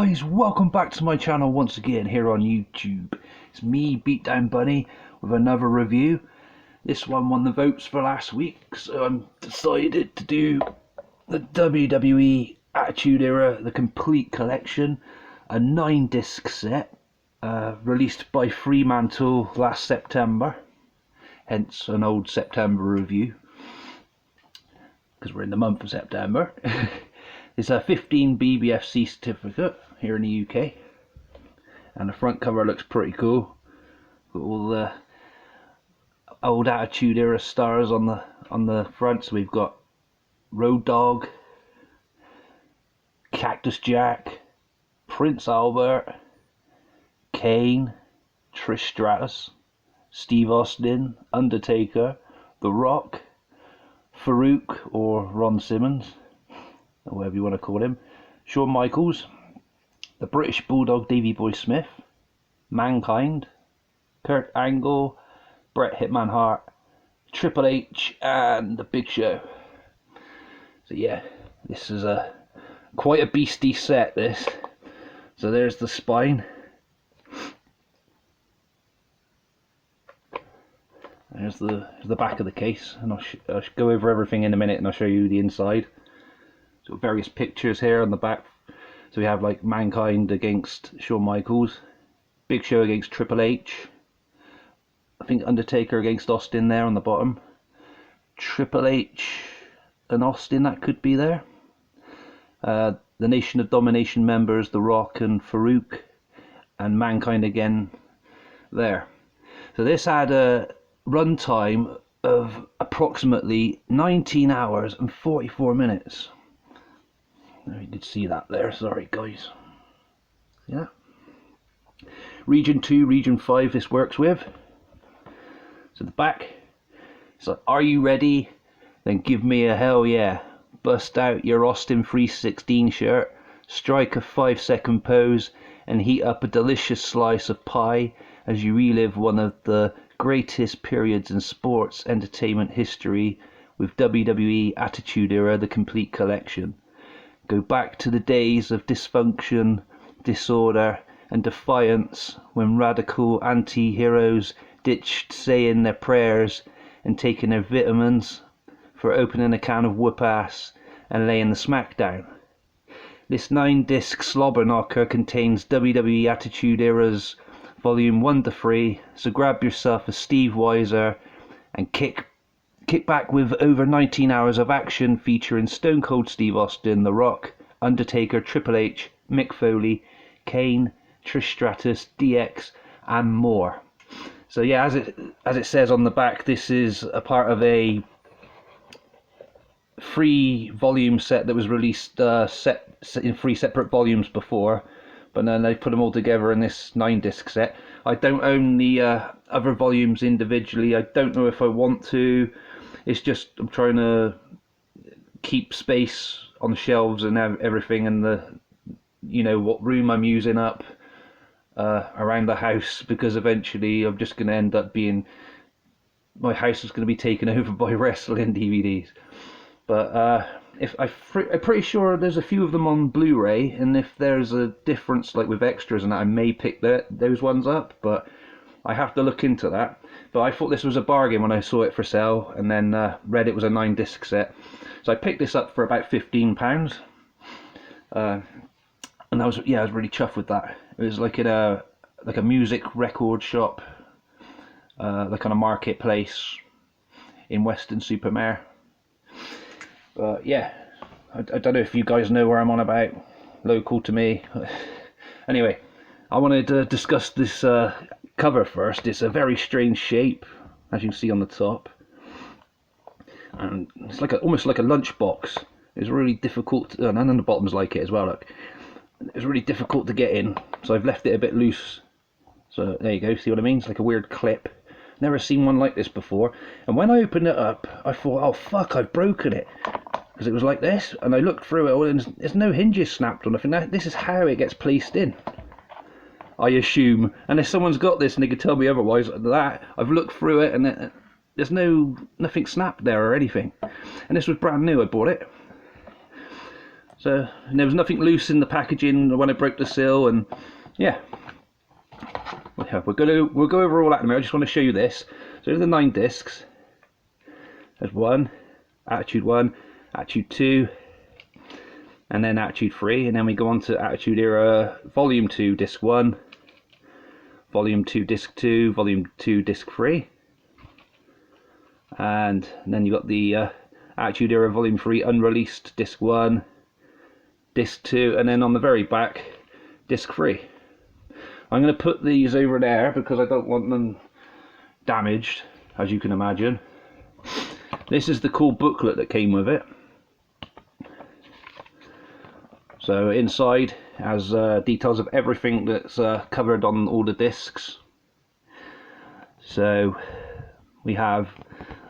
guys, welcome back to my channel once again here on YouTube. It's me, Beatdown Bunny, with another review. This one won the votes for last week, so I'm decided to do the WWE Attitude Era, the complete collection, a 9-disc set, released by Fremantle last September, hence an old September review, because we're in the month of September. It's a 15 BBFC certificate here in the UK, and the front cover looks pretty cool. Got all the old Attitude Era stars on the front. So we've got Road Dogg, Cactus Jack, Prince Albert, Kane, Trish Stratus, Steve Austin, Undertaker, The Rock, Farouk or Ron Simmons, or whatever you want to call him, Shawn Michaels, the British Bulldog Davey Boy Smith, Mankind, Kurt Angle, Bret Hitman Hart, Triple H, and the Big Show. So yeah, this is quite a beastie set, this. So there's the spine. There's the back of the case, and I'll go over everything in a minute, and I'll show you the inside. So various pictures here on the back. So we have like Mankind against Shawn Michaels, Big Show against Triple H, I think Undertaker against Austin there on the bottom, Triple H and Austin, that could be there. The Nation of Domination members, The Rock and Farouk, and Mankind again there. So this had a run time of approximately 19 hours and 44 minutes. You did see that there, sorry guys. Yeah. Region 2, Region 5 this works with. So the back, so are you ready? Then give me a hell yeah. Bust out your Austin 316 shirt, strike a 5-second pose, and heat up a delicious slice of pie as you relive one of the greatest periods in sports entertainment history with WWE Attitude Era, the complete collection. Go back to the days of dysfunction, disorder, and defiance, when radical anti-heroes ditched saying their prayers and taking their vitamins for opening a can of whoop-ass and laying the smack down. This 9-disc slobber knocker contains WWE Attitude Era's Volume 1 to 3, so grab yourself a Steve Weiser and kick back with over 19 hours of action featuring Stone Cold Steve Austin, The Rock, Undertaker, Triple H, Mick Foley, Kane, Trish Stratus, DX, and more. So yeah, as it says on the back, this is a part of a 3-volume set that was released set in 3 separate volumes before, but then they put them all together in this 9-disc set. I don't own the other volumes individually. I don't know if I want to. It's just I'm trying to keep space on the shelves and everything, and what room I'm using up around the house, because eventually I'm just going to end up being, my house is going to be taken over by wrestling DVDs. But I'm pretty sure there's a few of them on Blu-ray, and if there's a difference like with extras and that, I may pick those ones up, but I have to look into that. But I thought this was a bargain when I saw it for sale, and then read it was a 9-disc set. So I picked this up for about £15, and I was really chuffed with that. It was like in a music record shop, like on a marketplace in Weston-super-Mare. Yeah, I don't know if you guys know where I'm on about, local to me. Anyway, I wanted to discuss this cover first. It's a very strange shape, as you can see on the top, and it's like almost like a lunchbox. It's really difficult and on the bottom's like it as well. Look, it's really difficult to get in, so I've left it a bit loose. So there you go, see what I mean? It's like a weird clip. Never seen one like this before, and when I opened it up I thought, oh fuck, I've broken it, because it was like this, and I looked through it all and there's no hinges snapped or nothing. This is how it gets placed in, I assume, and if someone's got this and they could tell me otherwise, that I've looked through it and there's nothing snapped there or anything, and this was brand new. I bought it, So and there was nothing loose in the packaging when I broke the seal, and yeah. We'll go over all that in a minute. I just want to show you this. So there's the 9 discs. There's 1, Attitude 1, Attitude 2, and then Attitude 3, and then we go on to Attitude Era Volume 2 Disc 1, Volume 2 Disc 2, Volume 2 Disc 3, and then you got the Attitude Era Volume 3 Unreleased Disc 1, Disc 2, and then on the very back Disc 3. I'm going to put these over there because I don't want them damaged, as you can imagine. This is the cool booklet that came with it. So inside has details of everything that's covered on all the discs. So we have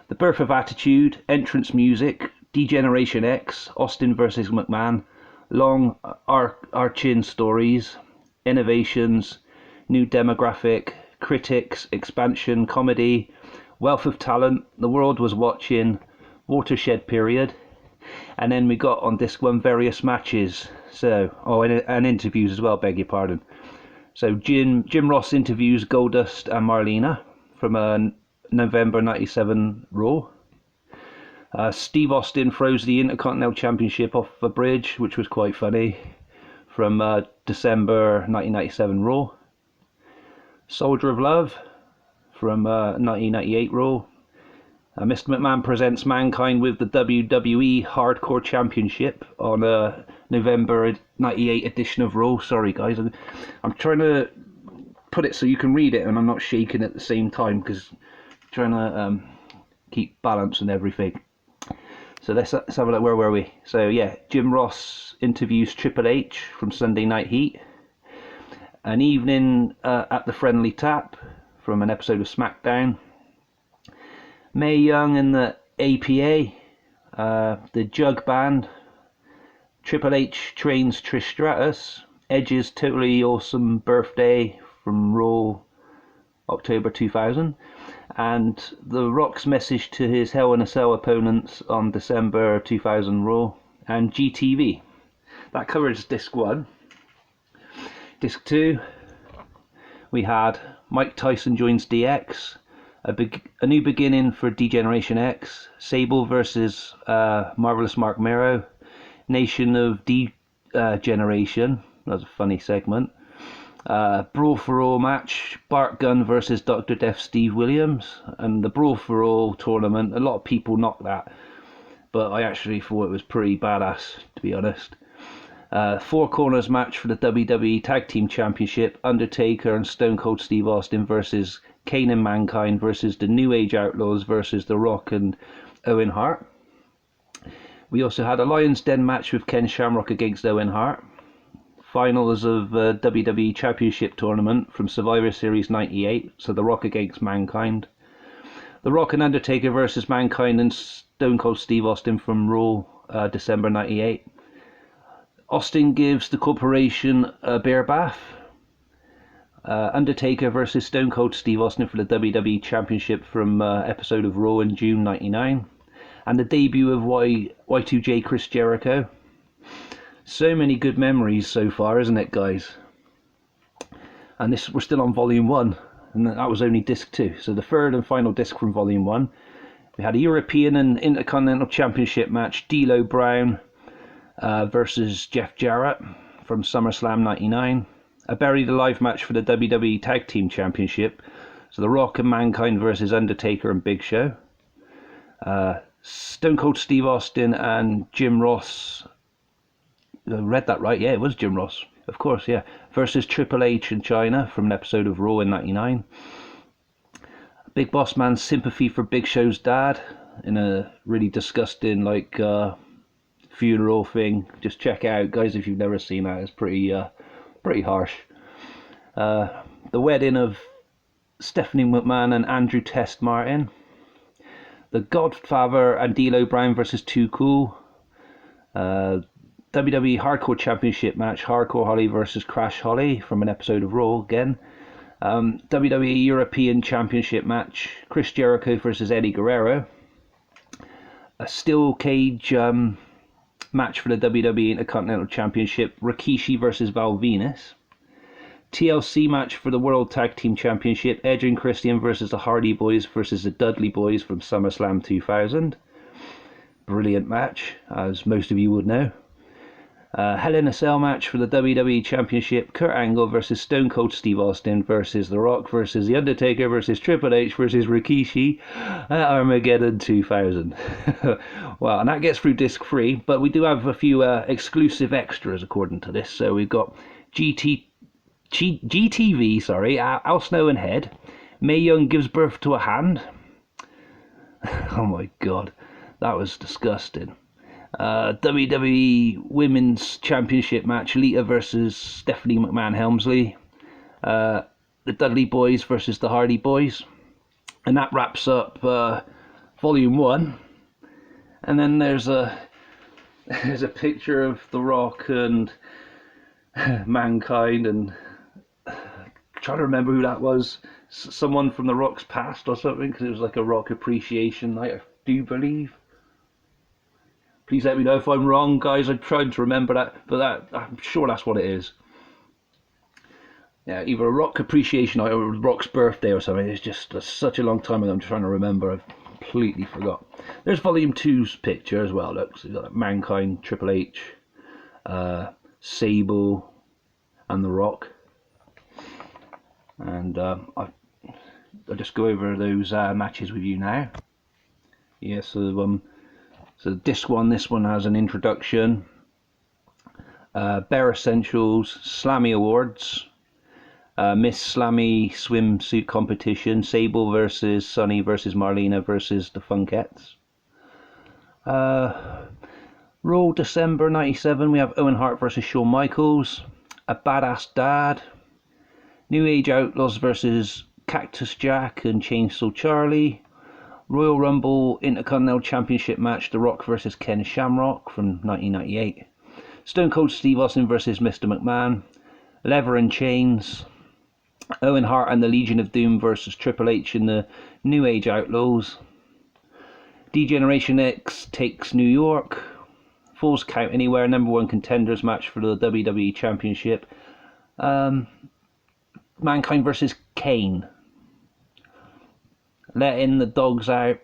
the birth of Attitude, entrance music, Degeneration X, Austin versus McMahon, long arching stories, innovations, new demographic, critics, expansion, comedy, wealth of talent, the world was watching, watershed period, and then we got on disc 1 various matches. So and interviews as well, beg your pardon. So Jim Ross interviews Goldust and Marlena from November 97 Raw. Steve Austin throws the Intercontinental Championship off a bridge, which was quite funny, from December 1997 Raw. Soldier of Love from 1998 Raw. Mr. McMahon presents Mankind with the WWE Hardcore Championship on November 98 edition of Raw. Sorry guys, I'm trying to put it so you can read it and I'm not shaking at the same time because I'm trying to keep balance and everything. So let's have a look, where were we? So yeah, Jim Ross interviews Triple H from Sunday Night Heat. An evening at the Friendly Tap from an episode of SmackDown. Mae Young and the APA, the Jug Band, Triple H trains Trish Stratus, Edge's Totally Awesome Birthday from Raw October 2000, and The Rock's message to his Hell in a Cell opponents on December 2000 Raw, and GTV. That covers disc 1. Disc 2, we had Mike Tyson joins DX, a new beginning for Degeneration X, Sable versus Marvelous Mark Mero, Nation of Degeneration, that was a funny segment, Brawl for All match, Bart Gunn versus Dr. Death Steve Williams, and the Brawl for All tournament, a lot of people knocked that, but I actually thought it was pretty badass, to be honest. 4 corners match for the WWE Tag Team Championship, Undertaker and Stone Cold Steve Austin versus Kane and Mankind versus the New Age Outlaws versus The Rock and Owen Hart. We also had a Lion's Den match with Ken Shamrock against Owen Hart. Finals of WWE Championship Tournament from Survivor Series 98, so The Rock against Mankind. The Rock and Undertaker versus Mankind and Stone Cold Steve Austin from Raw, December 98. Austin gives the Corporation a bear bath. Undertaker versus Stone Cold Steve Austin for the WWE Championship from episode of Raw in June 99. And the debut of Y2J Chris Jericho. So many good memories so far, isn't it, guys? And we're still on Volume 1, and that was only Disc 2. So the third and final disc from Volume 1. We had a European and Intercontinental Championship match, D'Lo Brown versus Jeff Jarrett from SummerSlam 99. A Buried Alive match for the WWE Tag Team Championship, so The Rock and Mankind versus Undertaker and Big Show. Stone Cold Steve Austin and Jim Ross, I read that right, yeah, it was Jim Ross, of course, yeah, versus Triple H and China from an episode of Raw in 99. Big Boss Man's sympathy for Big Show's dad in a really disgusting funeral thing. Just check it out, guys, if you've never seen that. It's pretty harsh. The wedding of Stephanie McMahon and Andrew Test Martin. The Godfather and D'Lo Brown versus Too Cool. WWE Hardcore Championship match, Hardcore Holly versus Crash Holly from an episode of Raw again. WWE European Championship match, Chris Jericho versus Eddie Guerrero. A steel cage match for the WWE Intercontinental Championship, Rikishi versus Val Venus. TLC match for the World Tag Team Championship, Edge and Christian versus the Hardy Boys versus the Dudley Boys from SummerSlam 2000. Brilliant match, as most of you would know. Hell in a Cell match for the WWE Championship, Kurt Angle versus Stone Cold Steve Austin versus The Rock versus The Undertaker versus Triple H versus Rikishi at Armageddon 2000. Well, and that gets through disc 3, but we do have a few exclusive extras according to this. So we've got GTV, Al Snow and Head. Mae Young gives birth to a hand. Oh my god, that was disgusting. WWE Women's Championship match, Lita versus Stephanie McMahon-Helmsley. The Dudley Boys versus the Hardy Boys. And that wraps up Volume 1. And then there's a picture of The Rock and Mankind, and I'm trying to remember who that was. Someone from The Rock's past or something, because it was like a Rock appreciation night, I do believe. Please let me know if I'm wrong, guys. I'm trying to remember that, but I'm sure that's what it is. Yeah, either a Rock appreciation night or Rock's birthday or something. It's just such a long time ago. I'm trying to remember. I've completely forgot. There's Volume 2's picture as well. Look, so you've got Mankind, Triple H, Sable, and The Rock. And I'll just go over those matches with you now. Yeah, so disc 1, this one has an introduction, Bare Essentials, Slammy Awards, Miss Slammy swimsuit competition, Sable versus Sunny versus Marlena versus the Funkettes. Raw December 97, we have Owen Hart versus Shawn Michaels, A Badass Dad, New Age Outlaws versus Cactus Jack and Chainsaw Charlie, Royal Rumble Intercontinental Championship match, The Rock versus Ken Shamrock from 1998. Stone Cold Steve Austin versus Mr. McMahon. Leather and Chains. Owen Hart and the Legion of Doom versus Triple H and the New Age Outlaws. D-Generation X takes New York. Falls Count Anywhere, #1 contenders match for the WWE Championship. Mankind versus Kane. Letting the Dogs Out.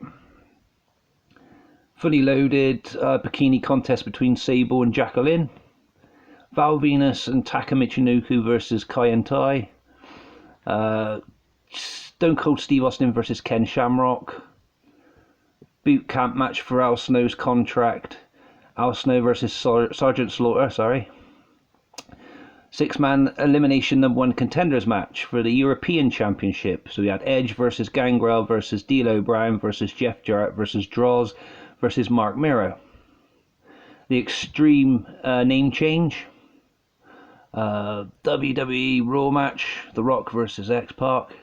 Fully Loaded bikini contest between Sable and Jacqueline. Val Venus and Taka Michinoku versus Kai and Tai. Stone Cold Steve Austin versus Ken Shamrock. Boot camp match for Al Snow's contract. Al Snow versus Sergeant Slaughter, 6-man elimination #1 contenders match for the European Championship. So we had Edge versus Gangrel versus D'Lo Brown versus Jeff Jarrett versus Droz versus Mark Miro. The Extreme name change. WWE Raw match, The Rock versus X-Pac.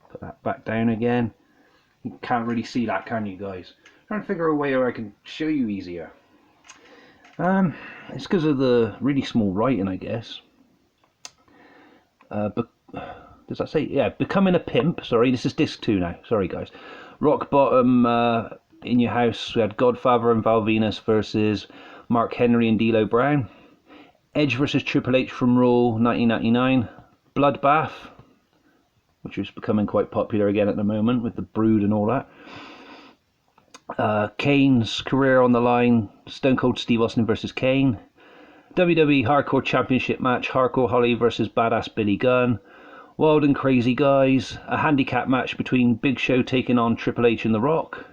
Put that back down again. You can't really see that, can you guys? I'm trying to figure a way where I can show you easier. It's because of the really small writing, I guess. Does that say? Yeah, Becoming a Pimp. Sorry, this is disc 2 now. Sorry, guys. Rock Bottom in Your House. We had Godfather and Val Venus versus Mark Henry and D'Lo Brown. Edge versus Triple H from Raw 1999. Bloodbath, which is becoming quite popular again at the moment with the Brood and all that. Kane's career on the line, Stone Cold Steve Austin versus Kane. WWE Hardcore Championship match, Hardcore Holly versus Badass Billy Gunn. Wild and Crazy Guys, a handicap match between Big Show taking on Triple H and The Rock.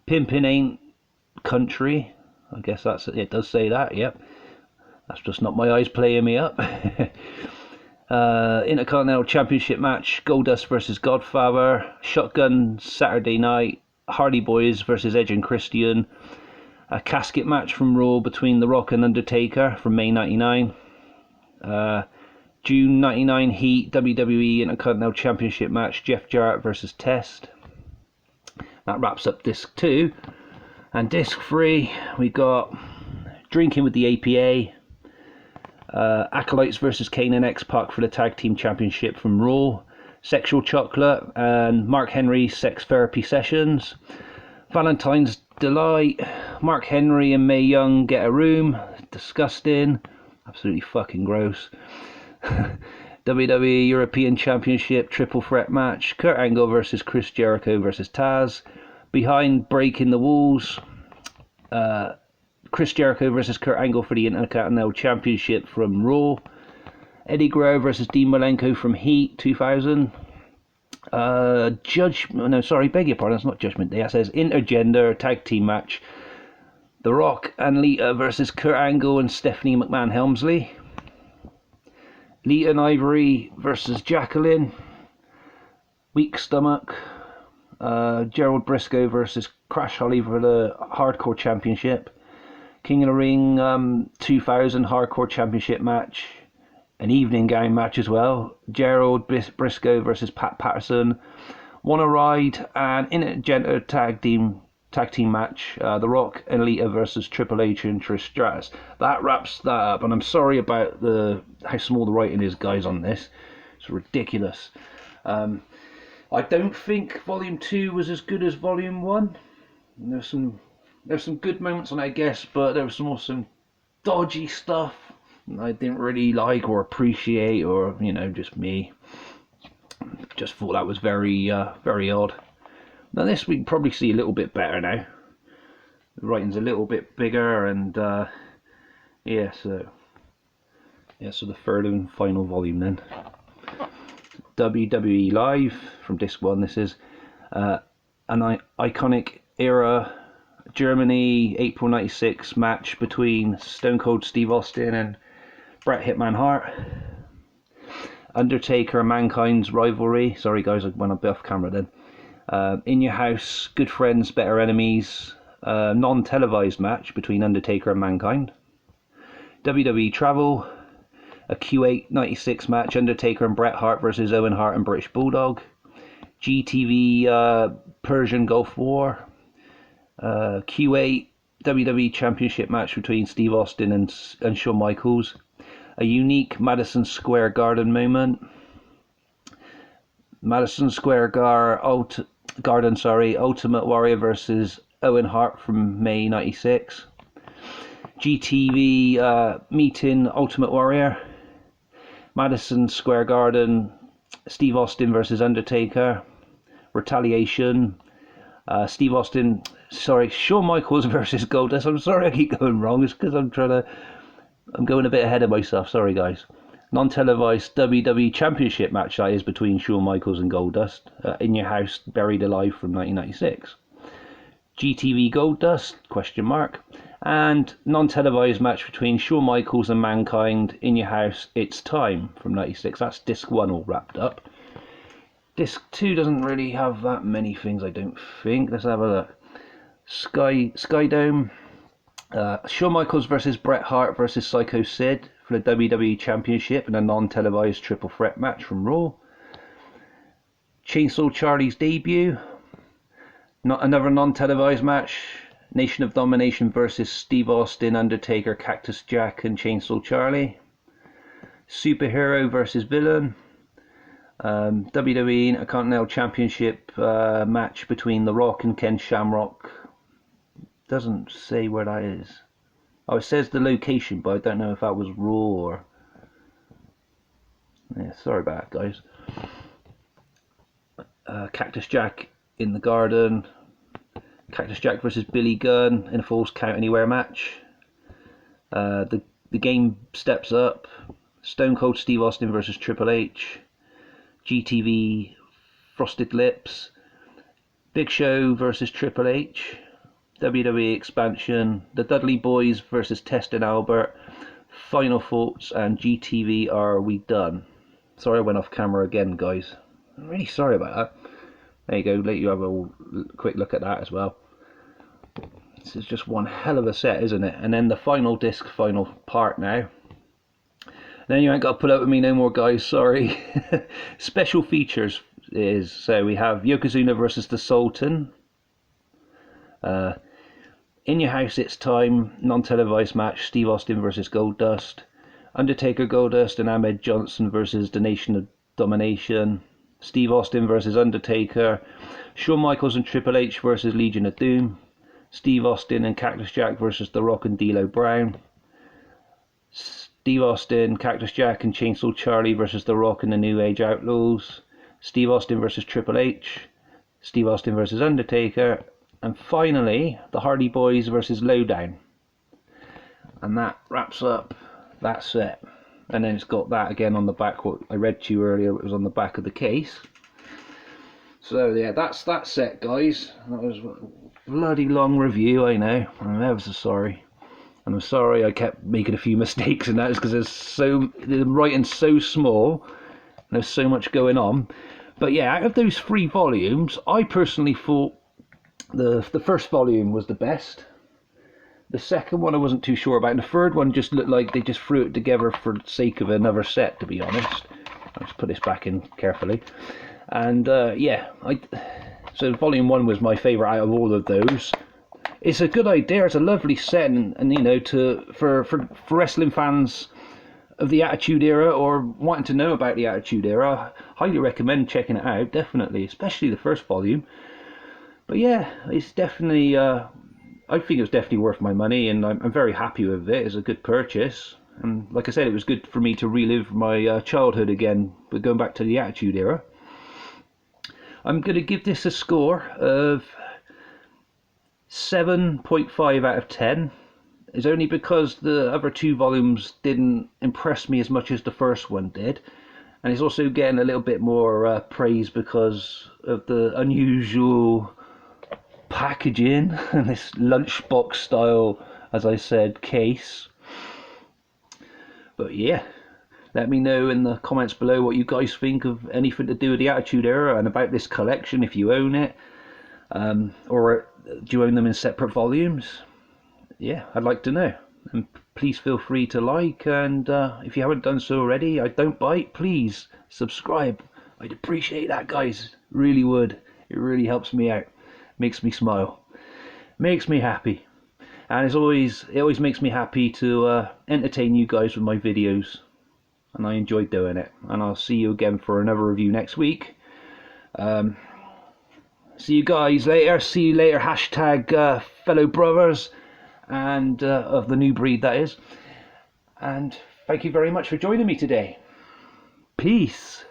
Pimpin' Ain't Country, I guess it does say that, yep. That's just not my eyes playing me up. Intercontinental Championship match, Goldust versus Godfather. Shotgun Saturday Night, Hardy Boys versus Edge and Christian. A casket match from Raw between The Rock and Undertaker from May 99. June 99 Heat WWE Intercontinental Championship match, Jeff Jarrett versus Test. That wraps up disc 2. And disc 3, we got Drinking with the APA. Acolytes versus Kane and X-Pac for the Tag Team Championship from Raw. Sexual Chocolate and Mark Henry Sex Therapy Sessions. Valentine's Delight. Mark Henry and Mae Young get a room. Disgusting. Absolutely fucking gross. WWE European Championship triple threat match. Kurt Angle versus Chris Jericho versus Taz. Behind Breaking the Walls. Chris Jericho versus Kurt Angle for the Intercontinental Championship from Raw. Eddie Guerrero versus Dean Malenko from Heat 2000. Beg your pardon, it's not Judgment Day. That says intergender tag team match. The Rock and Lita versus Kurt Angle and Stephanie McMahon Helmsley. Lita and Ivory versus Jacqueline. Weak Stomach. Gerald Briscoe versus Crash Holly for the Hardcore Championship. King of the Ring 2000 Hardcore Championship match. An evening gown match as well. Gerald Briscoe versus Pat Patterson. Wanna Ride and intergender tag team match. The Rock and Lita versus Triple H and Trish Stratus. That wraps that up, and I'm sorry about how small the writing is, guys, on this. It's ridiculous. I don't think Volume 2 was as good as Volume 1. There's some good moments on it, I guess, but there was some dodgy stuff I didn't really like or appreciate, or, you know, just me. Just thought that was very odd. Now this we can probably see a little bit better now. The writing's a little bit bigger, and so the third and final volume then. WWE Live from Disc 1, this is. An iconic era Germany April 96 match between Stone Cold Steve Austin and Bret Hitman Hart. Undertaker and Mankind's rivalry. Sorry guys, I went a bit off camera then. In Your House, Good Friends, Better Enemies. Non-televised match between Undertaker and Mankind. WWE Travel. A Q8 96 match, Undertaker and Bret Hart versus Owen Hart and British Bulldog. GTV Persian Gulf War. Q8 WWE Championship match between Steve Austin and Shawn Michaels. A unique Madison Square Garden moment. Madison Square Garden, Ultimate Warrior versus Owen Hart from May 96. GTV meeting Ultimate Warrior. Madison Square Garden, Steve Austin versus Undertaker. Retaliation. Shawn Michaels versus Goldust. I'm sorry I keep going wrong. It's because I'm going a bit ahead of myself. Sorry guys. Non-televised WWE Championship match, that is, between Shawn Michaels and Goldust. In Your House, Buried Alive from 1996. GTV Goldust, ? And non-televised match between Shawn Michaels and Mankind, In Your House, It's Time from 96. That's Disc 1 all wrapped up. Disc 2 doesn't really have that many things, I don't think. Let's have a look. Skydome. Shawn Michaels versus Bret Hart versus Psycho Sid for the WWE Championship in a non-televised triple threat match from Raw. Chainsaw Charlie's debut. Another non-televised match. Nation of Domination versus Steve Austin, Undertaker, Cactus Jack and Chainsaw Charlie. Superhero versus Villain. WWE Intercontinental Championship match between The Rock and Ken Shamrock. Doesn't say where that is. Oh, it says the location, but I don't know if that was Raw or... Yeah, sorry about that, guys. Cactus Jack in the Garden. Cactus Jack versus Billy Gunn in a Falls Count Anywhere match. The Game Steps Up. Stone Cold Steve Austin versus Triple H. GTV Frosted Lips. Big Show versus Triple H. WWE Expansion. The Dudley Boys versus Test and Albert. Final Thoughts and GTV Are We Done. Sorry I went off camera again, guys. I'm really sorry about that. There you go, let you have a quick look at that as well. This is just one hell of a set, isn't it? And then the final disc, final part now. Then you ain't got to put up with me no more, guys, sorry. Special features is, so we have Yokozuna versus the Sultan. In Your House, It's Time, non-televised match, Steve Austin versus Goldust. Undertaker, Goldust and Ahmed Johnson versus the Nation of Domination. Steve Austin versus Undertaker, Shawn Michaels and Triple H versus Legion of Doom, Steve Austin and Cactus Jack versus The Rock and D'Lo Brown, Steve Austin, Cactus Jack and Chainsaw Charlie versus The Rock and the New Age Outlaws, Steve Austin versus Triple H, Steve Austin versus Undertaker, and finally the Hardy Boys versus Lowdown. And that wraps up that set. And then it's got that again on the back, what I read to you earlier, it was on the back of the case. So yeah, that's that set, guys. That was a bloody long review, I know. I'm ever so sorry. And I'm sorry I kept making a few mistakes, and that is because the writing's so small, and there's so much going on. But yeah, out of those 3 volumes, I personally thought the first volume was the best. The second one I wasn't too sure about, and the third one just looked like they just threw it together for the sake of another set, to be honest. Let's put this back in carefully. And yeah, so volume 1 was my favourite out of all of those. It's a good idea, it's a lovely set, and you know, for wrestling fans of the Attitude Era or wanting to know about the Attitude Era, I highly recommend checking it out, definitely, especially the first volume. But yeah, it's definitely, I think it was definitely worth my money, and I'm very happy with it. It's a good purchase, and like I said, it was good for me to relive my childhood again, but going back to the Attitude Era. I'm going to give this a score of 7.5 out of 10. It's only because the other 2 volumes didn't impress me as much as the first one did, and it's also getting a little bit more praise because of the unusual packaging and this lunchbox style, as I said, case. But yeah, let me know in the comments below what you guys think of anything to do with the Attitude Era and about this collection, if you own it, or do you own them in separate volumes? Yeah, I'd like to know. And please feel free to like, and if you haven't done so already, I don't bite, please subscribe. I'd appreciate that, guys, really would. It really helps me out, makes me smile, makes me happy, and it always makes me happy to entertain you guys with my videos, and I enjoy doing it. And I'll see you again for another review next week. See you guys later. See you later. Hashtag fellow brothers, and of the new breed, that is. And thank you very much for joining me today. Peace.